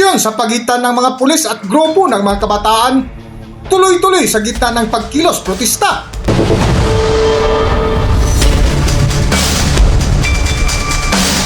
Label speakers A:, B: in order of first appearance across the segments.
A: Tensyon sa pagitan ng mga pulis at grupo ng mga kabataan. Tuloy-tuloy sa gitna ng pagkilos protesta.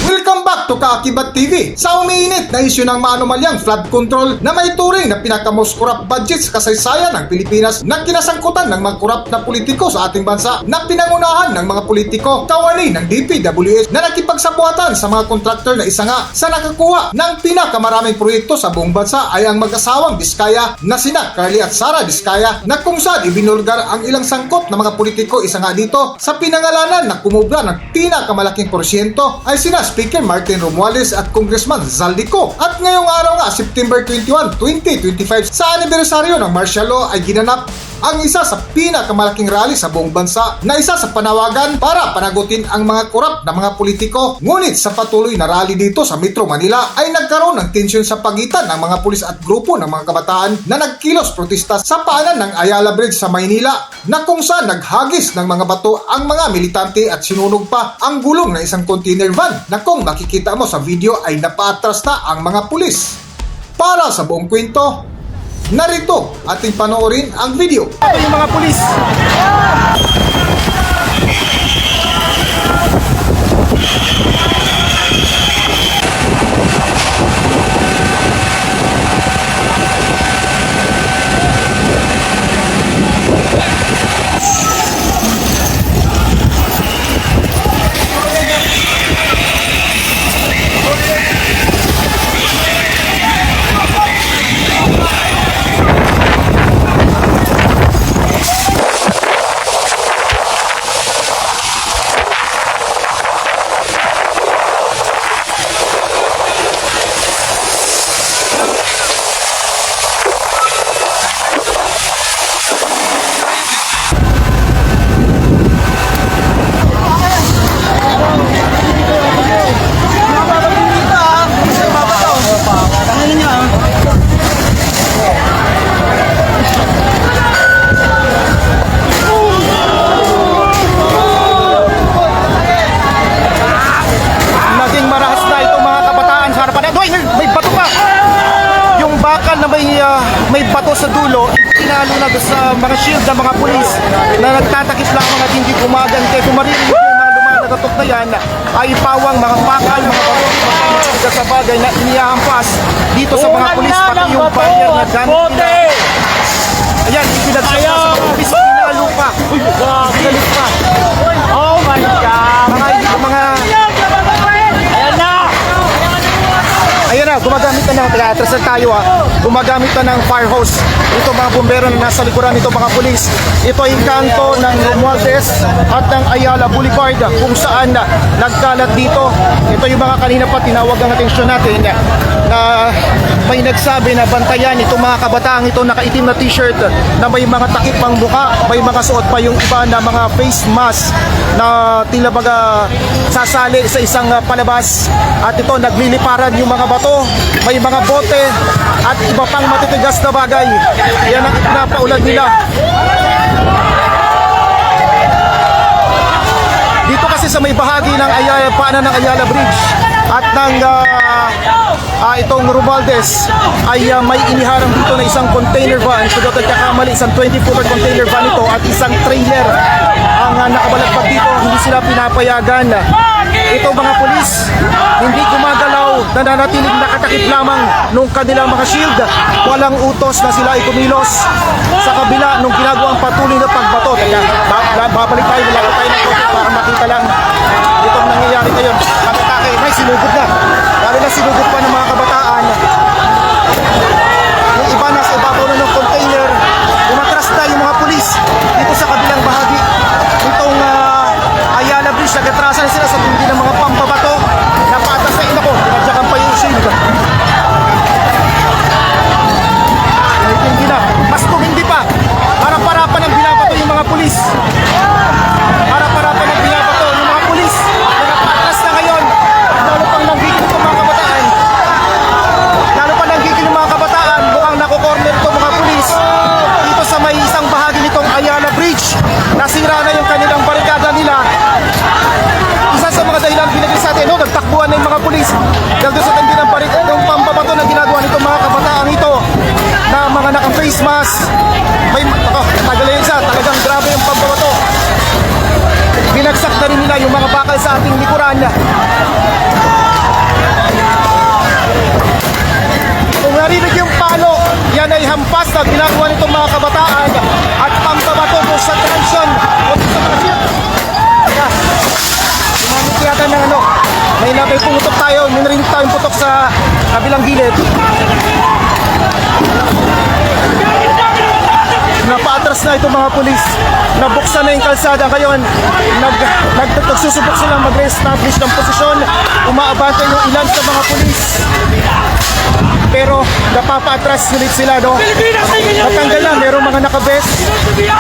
A: Welcome back to Kaakibat TV. Sa umiinit na isyu ng maanumalyang flood control na may turing na pinaka-most corrupt budget sa kasaysayan ng Pilipinas na kinasangkutan ng mga corrupt na politiko sa ating bansa na pinangunahan ng mga politiko kawani ng DPWH na nakipagsabuatan sa mga kontraktor na isa nga sa nakakuha ng pinakamaraming proyekto sa buong bansa ay ang mag-asawang Diskaya na sina Carly at Sara Diskaya na kung saan ibinulgar ang ilang sangkot na mga politiko. Isa nga dito sa pinangalanan na kumubra ng pinakamalaking porsyento ay sina Speaker Martin Romualdez at Congressman Zaldico. At ngayong araw nga, September 21, 2025, sa anibersaryo ng martial law ay ginanap ang isa sa pinakamalaking rally sa buong bansa na isa sa panawagan para panagutin ang mga korap na mga politiko. Ngunit sa patuloy na rally dito sa Metro Manila ay nagkaroon ng tensyon sa pagitan ng mga pulis at grupo ng mga kabataan na nagkilos protesta sa paanan ng Ayala Bridge sa Maynila na kung saan naghagis ng mga bato ang mga militante at sinunog pa ang gulong ng isang container van na kung makikita mo sa video ay napaatras na ang mga pulis. Para sa buong kwento, narito ating panoorin ang video.
B: Ito yung mga pulis. May bato sa dulo, tinalo na sa mga shield ng mga pulis na nagtatakip lamang at hindi gumagante. Kung maririnig yung mga lumalagatok na yan, ay pawang mga bakal, mga bato sa bagay na inihampas dito sa mga pulis, pati yung barrier na gamit nila. Ayan, ipinagsaya sa mga pulis, tinalo pa. Tinalo pa.
C: Oh my God!
B: Ayan na, gumagamit na ng, atrasan tayo gumagamit na ng fire hose. Ito mga bumbero na nasa likuran nito mga pulis. Ito yung kanto ng Romualdez at ng Ayala Boulevard kung saan nagkalat dito. Ito yung mga kanina pa tinawag ang atensyon natin na may nagsabi na bantayan itong mga kabataang ito nakaitim na t-shirt na may mga takip pang mukha, may mga suot pa yung iba na mga face mask na tila baga sasali sa isang palabas. At ito nagliliparan yung mga bato, may mga bote at iba pang matitigas na bagay. Yan ang ipinapaulan nila. Dito kasi sa may bahagi ng paanan ng Ayala Bridge at ng itong Romualdez ay may iniharang dito na isang container van. Kung dapat kakamali, isang 20-footer container van ito at isang trailer ang nakabalagpag dito. Hindi sila pinapayagan. Ito mga pulis, hindi gumagalaw, nananatiling nakatakip lamang nung kanilang mga shield. Walang utos na sila ay kumilos sa kabila nung ginagawang patuloy na pagbato. Babalik tayo, malapit tayo ng konti para makita lang itong nangyayari ngayon. Ang atake, may sinugod na. Lalo na sinugod pa ng mga kabataan. Yung iba nasa ibabaw na ng container, umatras na yung mga pulis dito sa kabilang bahagi. Itong Ayala Bridge, nagatrasan sila sa tindi ng mga pambabato. Napatas na inako, pinadyakan pa yung shield. Hindi na, mas tumindi pa. Para-para pa ng binabato yung mga pulis. Para-para pa ng binabato yung mga pulis. Na napatas na ngayon. Lalo pang nanggigil itong mga kabataan. Lalo na yung mga bakal sa ating likuran. Kung narinig yung palo, yan ay hampas na ginagawa nitong mga kabataan at pambabato po sa transyon o sa transyon. Gumamit yata ng ano, may pumutok tayo, may narinig tayong putok sa kabilang gilid. Napaatras na itong mga pulis. Nabuksan na yung kalsada ngayon. Nagsusubok silang mag-re-establish ng posisyon. Umaabante yung ilan sa mga pulis. Pero napapaatras ulit sila, no? Natanggal na, merong mga naka-vest.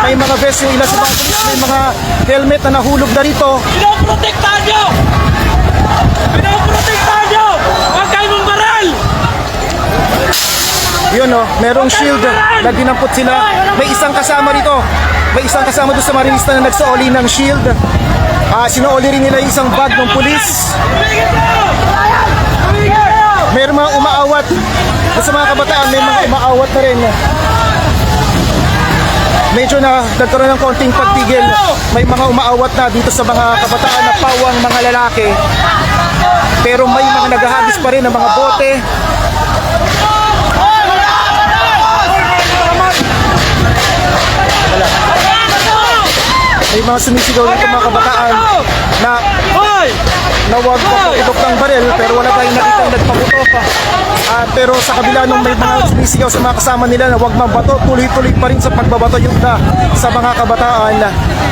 B: May mga vest yung ilan sa mga pulis. May mga helmet na nahulog na rito.
C: Pinoprotektahan nyo! Pinoprotektahan nyo! Huwag kayo mong baral!
B: Yun, no? Merong shield na dinampot sila. May isang kasama rito. May isang kasama doon sa marinista na nagsaoli ng shield. Sinuoli rin nila yung isang bag ng pulis. Merong mga umaawat. Sa mga kabataan, may mga umaawat na rin. Medyo na nagkaroon ng konting pagtigil. May mga umaawat na dito sa mga kabataan na pawang mga lalaki. Pero may mga naghahagis pa rin ng mga bote. May mga sumisigaw dito mga kabataan na huwag paputok ng baril, pero wala tayong nakita yung nagpaputok. Pero sa kabila nung may mga sumisigaw sa mga kasama nila na huwag mabato, tuloy-tuloy pa rin sa pagbabato yung sa mga kabataan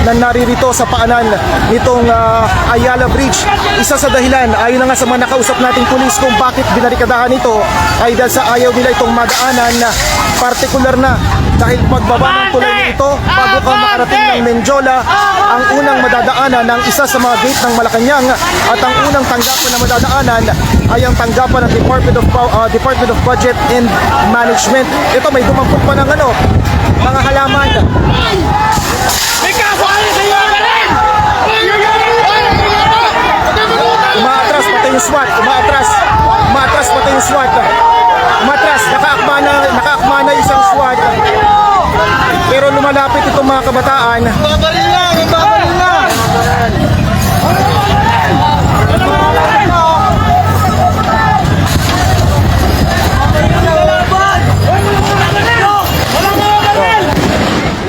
B: na naririto sa paanan nitong Ayala Bridge. Isa sa dahilan, ayon na nga sa mga nakausap nating pulis kung bakit binarikadahan ito, ay dahil sa ayaw nila itong madaanan na partikular na dahil pagbaba ng tulay na ito bago ka makarating ng Menjola, ang unang madadaanan ng isa sa mga gate ng Malacanang at ang unang tanggapan na madadaanan ay ang tanggapan ng Department of Budget and Management. Ito may dumampot pa ng mga halaman.
C: May kaso kayo sa iyo ka rin!
B: Umaatras pati yung SWAT, umaatras pati yung SWAT. Umatras, nakaakma na isang SWAT. Pero lumalapit itong mga kabataan.
A: Babaril na! Babaril na!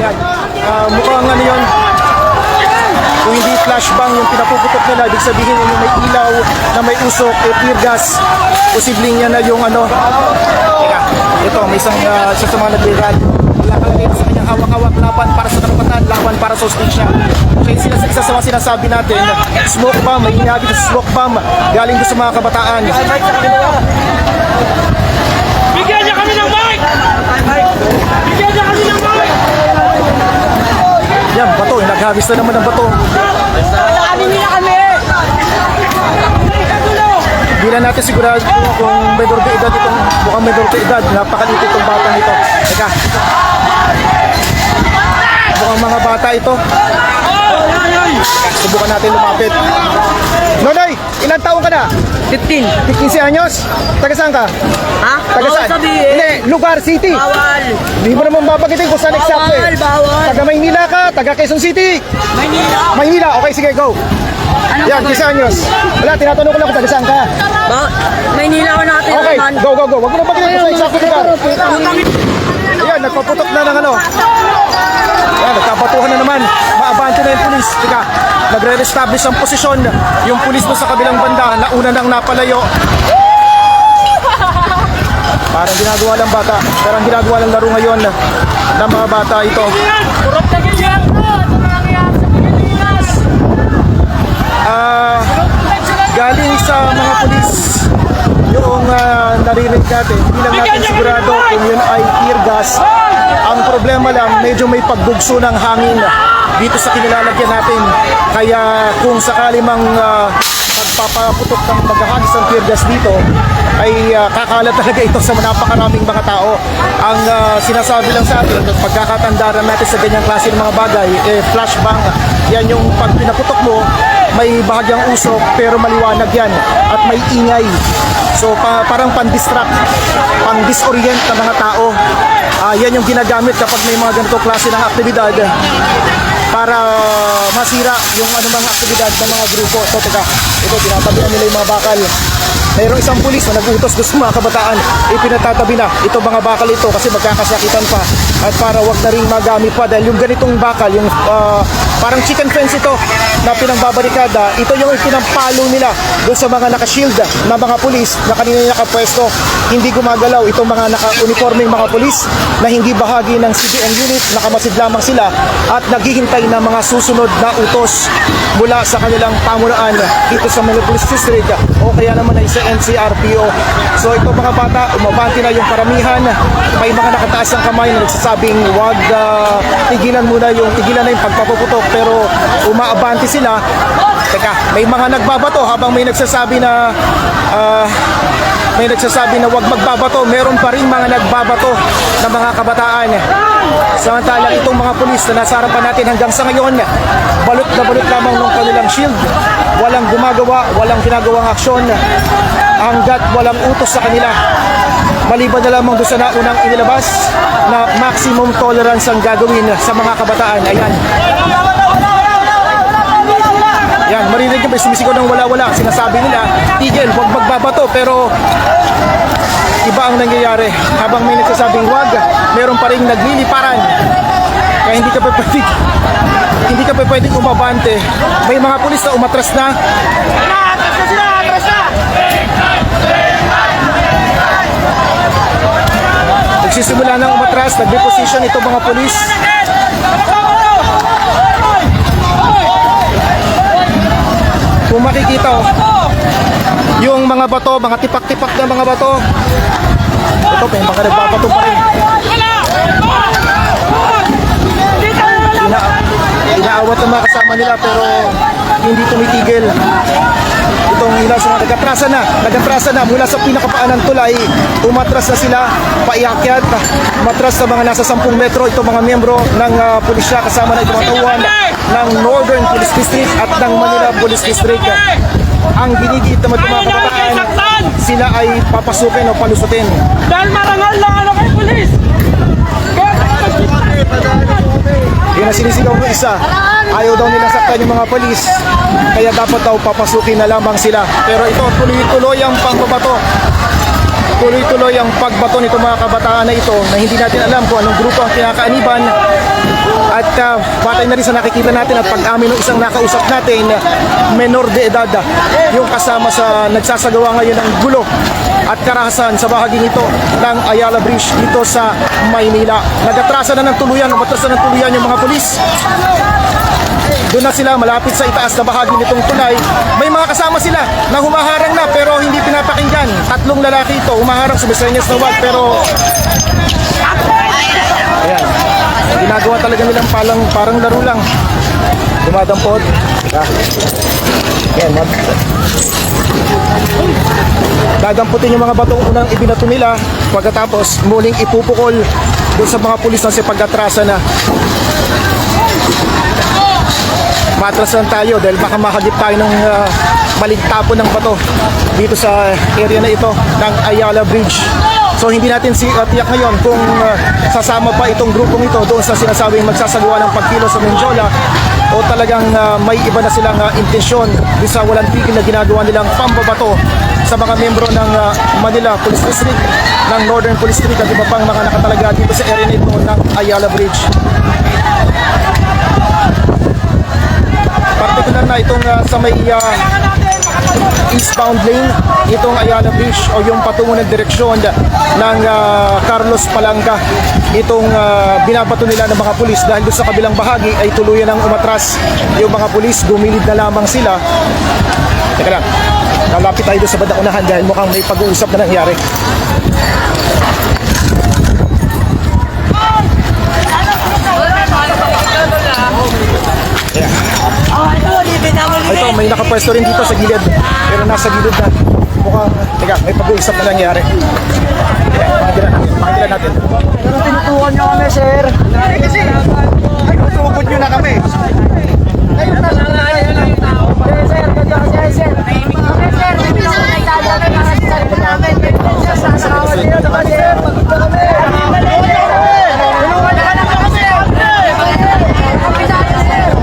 B: Yan. Mukhang ano yun, kung hindi flashbang yung pinapuputok nila, ibig sabihin yung may ilaw na may usok, tear gas, posibleng yan na yung Teka, ito, may isang sa mga nag-rally. Wala ka lang sa kanyang hawak-hawak, laban para sa karapatan, laban para sa hostisya. Kaya isa sa mga sinasabi natin, smoke bomb, may hinahagit sa smoke bomb, galing doon sa mga kabataan.
C: Bigyan niya kami ng mic! Bigyan niya kami ng mic!
B: Yan, bato, naghagis na naman ng bato.
C: Kami nila kami!
B: Hindi na natin sigurado kung medor de edad itong, mukhang medor de edad, napakaliit itong batang ito. Teka, mukhang mga bata ito. Subukan natin lumapit. Nonoy, ilang taong ka na?
D: 15.
B: 15 anyos? Taga saan ka?
D: Ha?
B: Taga
D: Bawal
B: saan?
D: sabihin.
B: Hindi, lugar, city.
D: Bawal.
B: Hindi mo naman babagitin kung saan exact
D: Bawal, bawal.
B: Taga Maynila ka, taga Quezon City.
D: Maynila.
B: Maynila, okay sige, go.
D: Ano
B: Yan, 15 anyos. Wala, tinatanong ko lang kung taga saan ka.
D: Maynila ko natin
B: Okay,
D: naman.
B: go. Wag mo na bagitin kung saan exact lugar. Ayan, nagpaputok na ng Ayan, nagkabatuhan na naman. Maabante na yung pulis. Teka, nagre-establish ang posisyon. Yung pulis mo sa kabilang banda, nauna nang napalayo. Parang ginagawa ng bata. Parang ginagawa ng laro ngayon ng mga bata ito.
C: Kurap na ganyan! Ito na nangyayari sa Pilipinas!
B: Galing sa mga pulis yung naririnig natin. Hindi lang natin sigurado kung yun ay tear gas. Ang problema lang, medyo may pagbugso ng hangin dito sa kinilalagyan natin. Kaya kung sakali mang magpapaputok ng maghahagis ng tear gas dito, ay kakalat talaga ito sa napakaraming mga tao. Ang sinasabi lang sa atin, pagkakatandaran natin sa ganyang klase ng mga bagay, flashbang, yan yung pag pinaputok mo, may bahagyang usok pero maliwanag yan at may ingay. So parang pan-distract, pang-disorient ng mga tao. Yan yung ginagamit kapag may mga ganito klase ng aktibidad para masira yung anumang aktibidad ng mga grupo. So teka, ito tinatabihan nila yung mga bakal. Mayroong isang pulis na nag-utos doon sa mga kabataan, ipinatatabi na ito mga bakal ito kasi magkakasakitan pa at para wag na rin magamit pa dahil yung ganitong bakal, yung parang chicken fence ito na pinangbabarikada, ito yung ipinampalo nila doon sa mga naka-shield na mga pulis na kanina nakapwesto, hindi gumagalaw itong mga naka-uniforming mga pulis na hindi bahagi ng CBN unit, nakamasid lamang sila at naghihintay ng mga susunod na utos mula sa kanilang pamunuan dito sa Manila Police District o kaya naman ay sa NCRPO. So ito mga bata, umabante na yung karamihan. May mga nakataas ang kamay na nagsasabing wag tigilan na yung pagpapuputok, pero umaabante sila. Teka, may mga nagbabato habang may nagsasabi na wag magbabato. Meron pa rin mga nagbabato na mga kabataan. Samantalang itong mga pulis na nasa harapan natin hanggang sa ngayon, balot na balot lamang ng kanilang shield. Walang gumagawa, walang ginagawang aksyon hanggat walang utos sa kanila. Maliban na lamang doon sa naunang inilabas na maximum tolerance ang gagawin sa mga kabataan. Ayan. Yan, marinig nyo, may sumisigaw ng wala-wala. Sinasabi nila, tigil, huwag magbabato. Pero iba ang nangyayari. Habang may nagsasabing wag, meron pa rin nagliliparan. Kaya hindi ka pa pwedeng umabante. May mga pulis na umatras na. Nagsisimula ng umatras, nag-reposition itong mga pulis. Kung makikita yung mga bato, mga tipak-tipak na mga bato, ito may mga nagbabato pa rin. Inaawat ng mga kasama nila pero hindi tumitigil. Itong ilan sa mga nagatrasa na mula sa pinakapaan ng tulay, umatras na sila, paiakyat, umatras sa mga nasa 10 metro, itong mga miyembro ng pulisya kasama na itong katawan ng Northern Police District at ng Manila Police District. Ang ginigit naman ng mga kabataan, sila ay papasukin o palusutin.
C: Dahil marangal lang ano kay pulis.
B: Yan ang sinisigaw ng isa. Ayaw daw nila saktan yung mga polis, kaya dapat daw papasukin na lamang sila. Pero ito, tuloy-tuloy ang pagbabato. Tuloy-tuloy ang pagbato nito mga kabataan na ito na hindi natin alam kung anong grupo ang kinakaaniban. At batay na rin sa nakikita natin at pag-amin ng isang nakausap natin, menor de edad, yung kasama sa nagsasagawa ngayon ng gulo at karahasan sa bahaging ito ng Ayala Bridge dito sa Maynila. Nagatrasa na ng tuluyan, umatras na ng tuluyan yung mga pulis. Doon na sila malapit sa itaas na bahagi nitong tulay. May mga kasama sila na humaharang na pero hindi pinapakinggan. 3 lalaki ito humaharang, sumisenyas na wag pero ayan, ginagawa talaga nilang parang laro lang. Dumadampot. Ayan, dadamputin yung mga batong unang ibinato nila, pagkatapos muling ipupukol doon sa mga pulis na si pag-atrasa na. Matras lang tayo dahil baka makagip tayo ng maligtapo ng bato dito sa area na ito ng Ayala Bridge. So hindi natin tiyak ngayon kung sasama pa itong grupong ito doon sa sinasabing magsasagawa ng pagkilo sa Menjola o talagang may iba na silang intensyon sa walang tigil na ginagawa nilang pambabato sa mga membro ng Manila Police District, ng Northern Police District at iba pang mga nakatalaga dito sa area na ito ng Ayala Bridge. Partikular na itong sa may eastbound lane, itong Ayala Bridge o yung patungo ng direksyon ng Carlos Palanga, itong binabato nila ng mga pulis dahil doon sa kabilang bahagi ay tuluyan ng umatras yung mga pulis, gumilid na lamang sila. Teka lang, lalapit tayo doon sa bandang unahan dahil mukhang may pag-uusap na nangyari. Ito, may nakapwesto rin dito sa gilid. Pero nasa gilid na. Mukhang, teka, may pag-uusap na nangyari. Pakinggan natin.
E: Pero tinutukan nyo kami, sir. Kasi, tinutugod nyo na kami. Ayun na lang. Sir, sir. Sir, may pinakakaitada na nasa sarili namin. May pinakasasakawan nyo na kami, sir. Pagkita kami. Tulungan na ka na kami, sir. Ang pinaka, sir.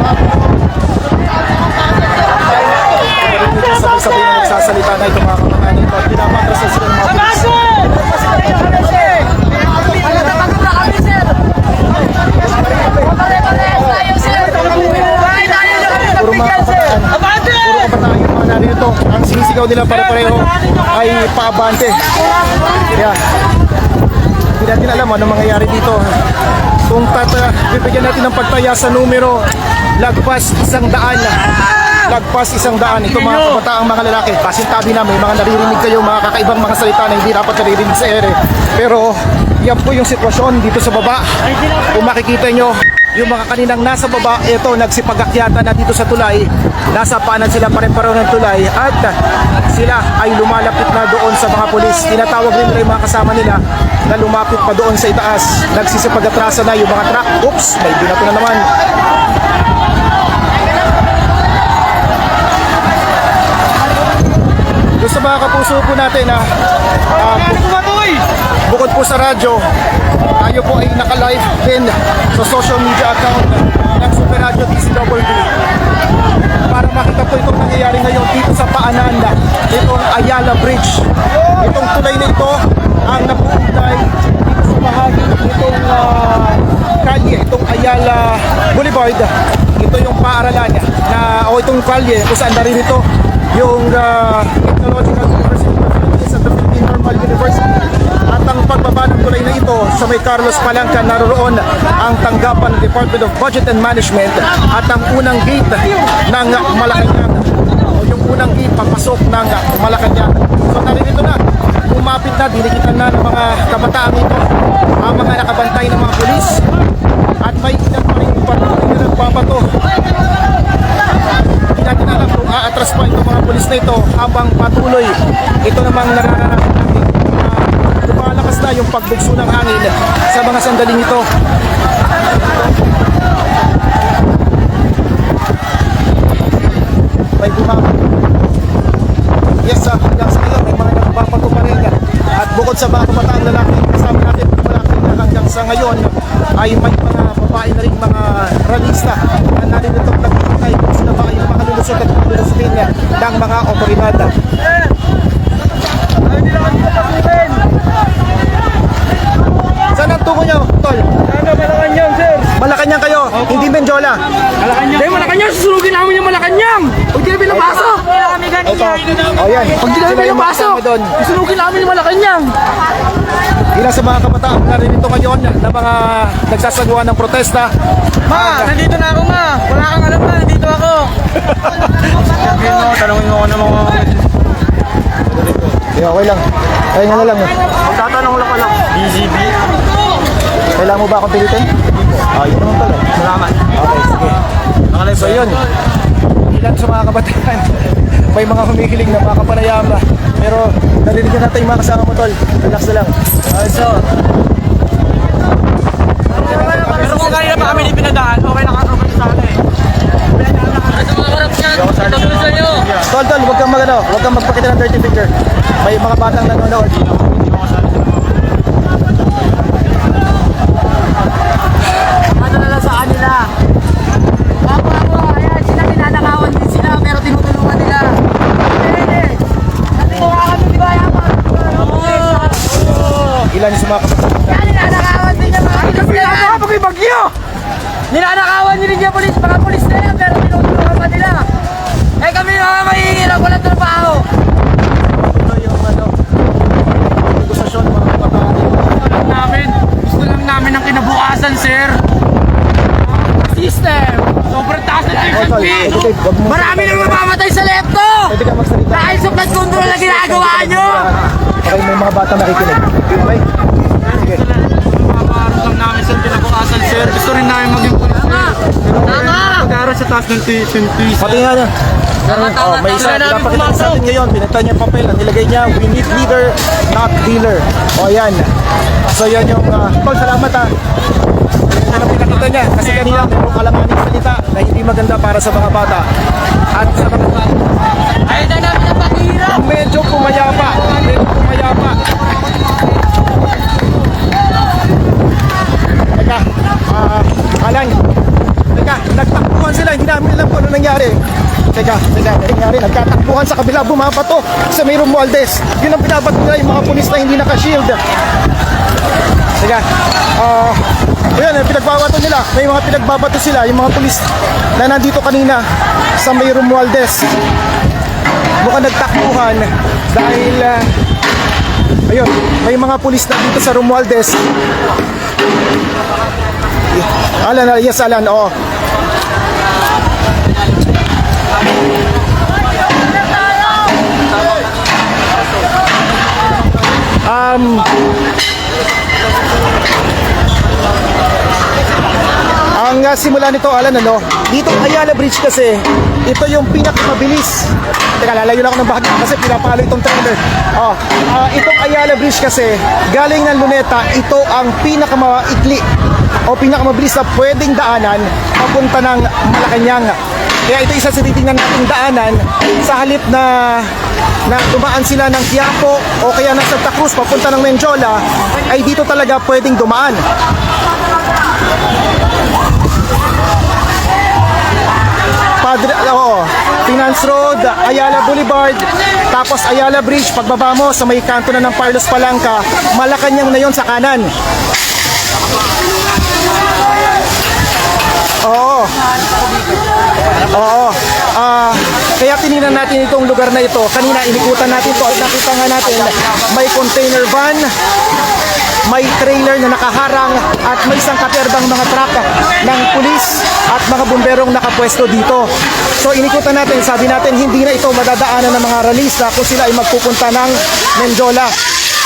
B: sinisigaw nila pare-pareho ay paabante. Kaya, hindi natin alam ano mangyayari dito. Kung bibigyan natin ng pagtaya sa numero, lagpas 100. Lagpas 100. Ito mga kabataang mga lalaki. Pasintabi na, may mga naririnig kayo, mga kakaibang mga salita na hindi dapat naririnig sa ere. Pero yan po yung sitwasyon dito sa baba. Kung makikita nyo, yung mga kaninang nasa baba, ito nagsipag-akyata na dito sa tulay. Nasa paanan sila pare-pareho ng tulay at sila ay lumalapit na doon sa mga pulis. Tinatawag rin nila yung mga kasama nila na lumapit pa doon sa itaas. Nagsisipag-atrasa na yung mga truck. Oops, may binato na naman. Doon sa mga kapuso po natin na bukod po sa radyo, tayo po ay naka-live din sa social media account ng Super Radio DCWD para makita po itong nangyayari ngayon dito sa paanan itong Ayala Bridge. Itong tulay na ito ang napupunay dito sa bahagi itong kalye, itong Ayala Boulevard. Ito yung paaralan na, o itong kalye kung saan naririto yung Technological University of the Philippines at the Philippine Normal University. At ang pagbaba ng tulay na ito sa may Carlos Palanca, naroon ang tanggapan ng Department of Budget and Management at ang unang gate ng Malacanang, o yung unang gate papasok ng Malacanang. So naririto na, umapit na, dinikitan na ng mga kabataang ito ang mga nakabantay ng mga pulis at may ilan pa rin patuloy na nagbabato. Hindi natin alam kung aatras pa itong mga pulis na ito habang patuloy ito namang nararanasan natin. Lumalakas na yung pagbugso ng hangin sa mga sandaling ito. May bumaba. Yes, hanggang sa ngayon may mga nagpapato pa rin. At bukod sa mga kabataang lalaki, kasama natin malaki na hanggang sa ngayon ay may mga babae na rin mga ralista na naririto nagpapatay kung sila ba ay makalulusot at makalulusot ng mga otoridad. Saan ang tungo nyo, Tol?
C: Malacanang, sir.
B: Malacanang kayo, hindi Benjola.
C: Malacanang. Dahil Malacanang, susunugin namin yung Malacanang. Huwag di na pinapasok.
B: Ito, o yan.
C: Huwag di na
B: Sila yung
C: pinapasok.
B: makasama doon.
C: Susunugin namin yung Malacanang.
B: Ilan sa mga kabataan na rin ito ngayon na mga nagsasagawa ng protesta.
C: Ma, nandito na ako, ma. Wala kang alam na, nandito ako. Tanungin mo ako ng mga...
B: Okay lang. Kaya nga na lang.
C: Tatanong lang pala. BGB.
B: Kailangan mo ba akong pilitin? Yun naman pala.
C: Salamat.
B: Okay, sige. So yun, ilan sa mga kabataan, may mga humihiling na makapanayam. Pero narinig na natin yung mga kasama mo, Tol. Relax na lang. So,
C: Pero kung kanina pa kami hindi pinadaan, okay lang ako sa akin eh.
B: Tol, huwag kang huwag kang magpakita ng dirty picture. May mga batang nanonood.
D: Ano na lang sa kanila? Ayan, sila tinatakawan din sila, pero tinutulungan nila. Natutuwa kami, di ba?
B: Ilan sa mga kabataan?
D: Ninanakawan din yung mga pulis na yan.
C: Kapag bagyo!
D: Ninanakawan din yung mga pulis na yan, pero tinutulungan pa nila. Eh kami mga mahihirap, walang trabaho.
B: Ito yung negosasyon ng mga kabataan.
C: Gusto lang namin ng kinabukasan, sir. System! Sobrang taas na tuition fee!
D: Marami nang mamamatay sa lepto!
B: Pwede ka magsalita.
D: Dahil sa flood control na ginagawa nyo!
B: Okay, may mga batang nakikinig. Okay? Sige.
C: Makakarap lang namin sa kinabukasan, sir. Gusto rin namin maging pulis, sir.
D: Tama!
C: Pag-aaral sa taas ng tuition fees.
B: Pati nga niya. May isa, pinapakita sa atin ngayon, pinunta niya yung papel, ang nilagay niya, we need leader, not dealer. O yan. So yan yung, Tol, salamat ha. Yan ang pinakita niya, kasi kanina merong kalamaning salita na hindi maganda para sa mga bata. At sa mga bata,
D: Ayaw na namin ang paghihirap!
B: medyo pumayapa. Teka, Alan, nagtakbuhan sila, hindi namin alam kung ano nangyari. Teka, nangyari, nagkatakbuhan sa kabila, bumabato sa may Romualdez. Yun ang pinabato nila, yung mga pulis na hindi naka-shield. Teka, yun, pinagbabato nila, may mga pinagbabato sila, yung mga pulis na nandito kanina sa may Romualdez. mukhang nagtakbuhan dahil ayun, may mga pulis na dito sa Romualdez. Alan, yes Alan, oo. Ang simula nito, Alan, dito Ayala Bridge kasi, ito yung pinakamabilis. Teka, lalayo lang ako ng bahagi kasi pinapalo itong trailer. Itong Ayala Bridge kasi, galing ng Luneta, ito ang pinakamaikli o pinakamabilis na pwedeng daanan papunta ng Malacanang. Kaya ito isa sa titingnan nating daanan sa halip na dumaan sila ng Quiapo o kaya ng Santa Cruz papunta ng Menjola, ay dito talaga pwedeng dumaan. Finance Road, Ayala Boulevard, tapos Ayala Bridge, pagbaba mo sa may kanto na ng Parlos Palanca, Malacanang na yon sa kanan. Kaya tinignan natin itong lugar na ito. Kanina inikutan natin ito at nakita nga natin may container van, may trailer na nakaharang at may isang katerbang mga truck ng pulis at mga bumberong nakapwesto dito. So inikutan natin, sabi natin hindi na ito madadaanan ng mga ralista kung sila ay magpupunta ng Menjola.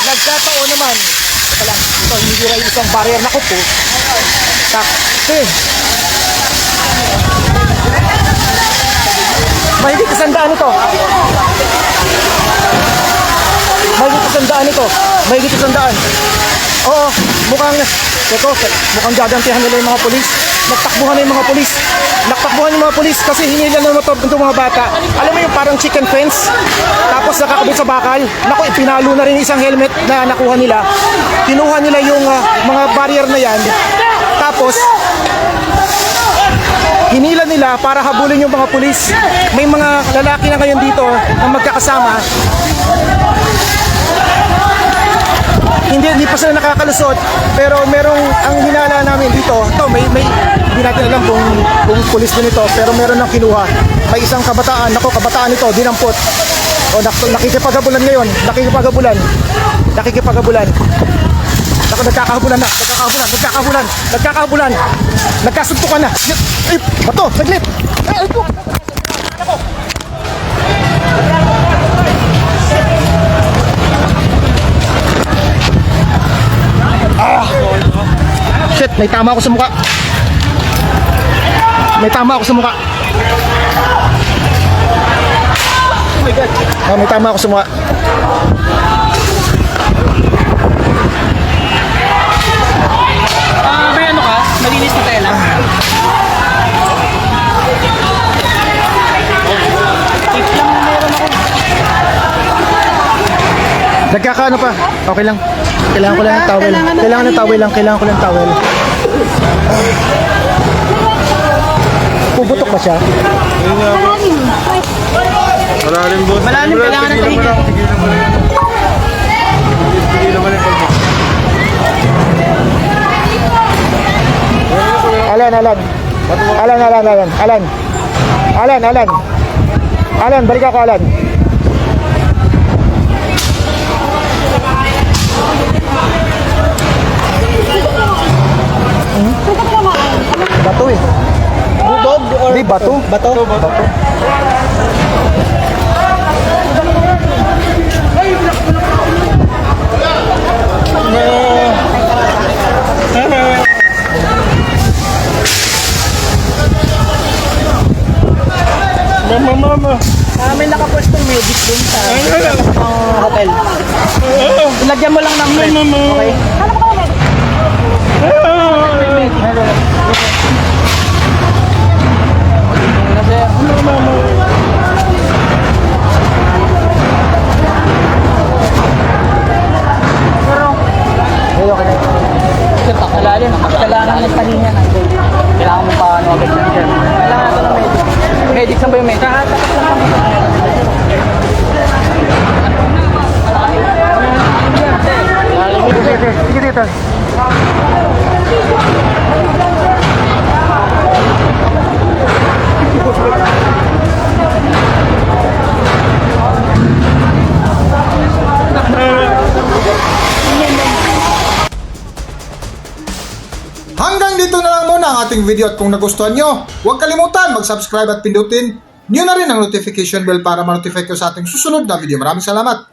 B: Nagkataon naman, ito hindi rin isang barrier na kupo. Mahigit isandaan ito. Mahigit isandaan. Oo, mukhang gagantihan nila yung mga polis. Nagtakbuhan yung mga polis kasi hinila na itong mga bata. Alam mo yung parang chicken fence, tapos nakakabit sa bakal. Naku, ipinalo na rin isang helmet na nakuha nila. Kinuha nila yung mga barrier na yan. Tapos hinila nila para habulin yung mga pulis. May mga lalaki na ngayon dito na magkakasama. Hindi pa sila nakakalusot, pero merong ang hinala namin dito. Ito, may hindi natin alam kung pulis din ito, pero meron nang kinuha. May isang kabataan, kabataan ito, dinampot. Nakikipaghabulan ngayon, nakikipaghabulan. Nagkakahabulan. Nagkasuntukan na. Ay, bato, saglit. Ay, ito. Shit, may tama ako sa mukha. Oh my God. May tama ako sa mukha.
E: May ano ka? Malinis na tela? Tip lang meron ako.
B: Nagkakaano pa? Okay lang. Kailangan ko lang ng towel. Kailangan ko lang towel. Puputok ba siya?
E: Malalim, kailangan ng tigil.
B: Alan, balik ako, Alan. Bato eh.
E: Budog or
B: Hindi, bato.
C: Mama.
E: may nakapwestong medic dun sa hotel. Ilagyan mo lang ng friend. Okay? Kailangan ng pahinga na. Kailangan mo pa ano agad yan. Kailangan natin ng medic. Medic saan ba yung medic? Katapat lang kami.
B: Sige dito.
A: ating video at kung nagustuhan nyo, huwag kalimutan mag-subscribe at pindutin nyo na rin ang notification bell para ma-notify ko sa ating susunod na video. Maraming salamat!